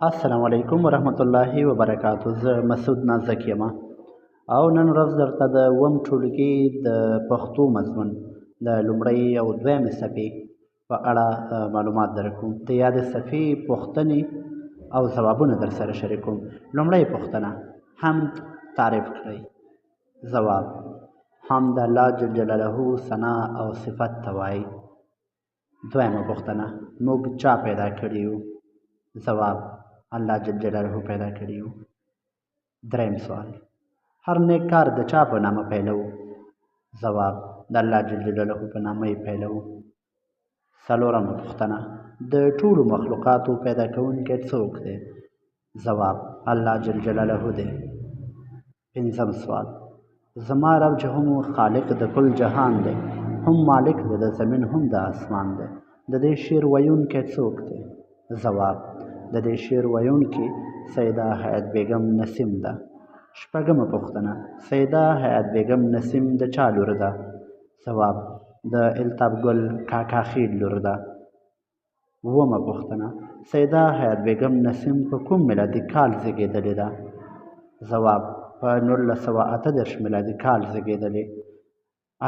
السلام علیکم ورحمت الله وبرکاتو. زه مسعود نازک یم او نن ورځ درته د اووم ټولګي د پښتو مضمون د لومړۍ او دویمې صفحې په اړه معلومات درکوم. د یادې صفحې پوښتنې او ځوابونه در سره شریکوم. لومړۍ پوښتنه: حمد تعریف کړئ. ځواب: حمد الله جل جلاله ثنا او صفت ته وایي. دویمه پوښتنه: موږ چا پیدا کړي یو؟ ځواب: الله جل جلاله پیدا کړي یو. دریم سوال: هر نیک کار د چا په نامه پیلوو؟ ځواب: د الله جل جلاله په نامه یې پیلوو. څلورمه پوښتنه: د ټولو مخلوقاتو پیدا کوونکی څوک دی؟ ځواب: الله جل جلاله دی. پنځم سوال: زما رب چې هم خالق د کل جهان دی، هم مالک دی د زمین هم د اسمان دی، د دې شعر ویونکی څوک دی؟ ځواب: د دې شعر ویونکې سیده حیات بیګم نسیم ده. شپږمه پوښتنه: سیده حیات بیګم نسیم د چا لور ده؟ ځواب: د الطاف ګل کاکا خیل لور ده. اوومه پوښتنه: سیده حیات بیګم نسیم په کوم میلادي کال زیږېدلې ده؟ ځواب: په 1938 میلادي کال زیږېدلې.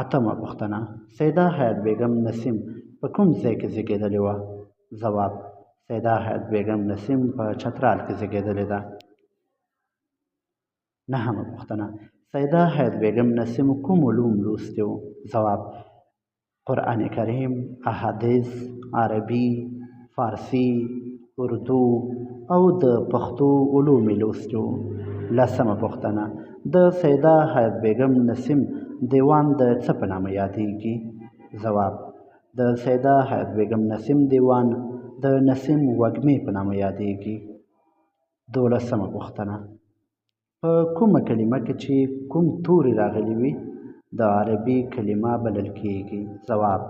اتمه پوښتنه: سیده حیات بیګم نسیم په کوم ځای کې زیږېدلې وه؟ ځواب: سیده حیات بیګم نسیم په چترال کې زیږېدلې ده. نهمه پوښتنه: سیده حیات بیګم نسیم کوم علوم لوستي وو؟ ځواب: قرآن کریم، احادیث، عربي، فارسي، اردو او د پښتو علوم یې لوستي وو. لسمه پوښتنه: د سیده حیات بیګم نسیم دیوان د څه په نامه یادیږي؟ ځواب: د سیده حیات بیګم نسیم دیوان د نسیم وږمې په نامه یادیږي. دولسمه پوښتنه: په کومه کلمه کې چې کوم توري راغلي وي د عربي کلمه بلل کیږي؟ ځواب: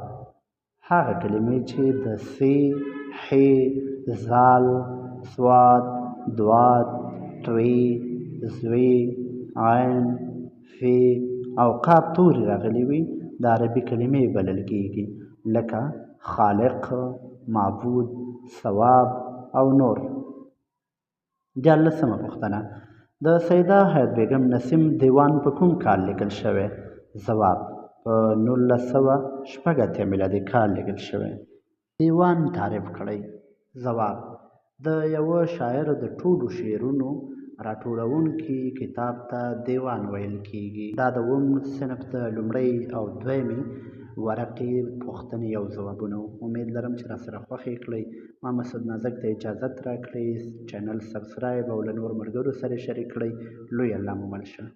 هغه کلمې چې د س، ح، ذال، صاد، ضاد، ط، ظ، عین، ف او قاف توري راغلي وي د عربي کلمې بلل کیږي، لکه خالق، معبود، ثواب او نور. دیارلسمه پوښتنه: د سیده حیات بیګم نسیم دیوان په کوم کال لیکل شوی؟ ځواب: په 1986 میلادي کال لیکل شوی. دیوان تعریف کړئ. ځواب: د یوه شاعر د ټولو شعرونو راټولونکي کتاب ته دیوان ویل کیږي. دا د اووم صنف د لومړۍ او دویمې ورقې پوښتنې او ځوابونه وو. امید لرم چې راسره خوښ یې کړئ. ما مسعود نازک ته اجازت راکړئ. چینل سبسکرایب او له نور ملګرو سره شریک کړئ. لوی الله مو مل شه.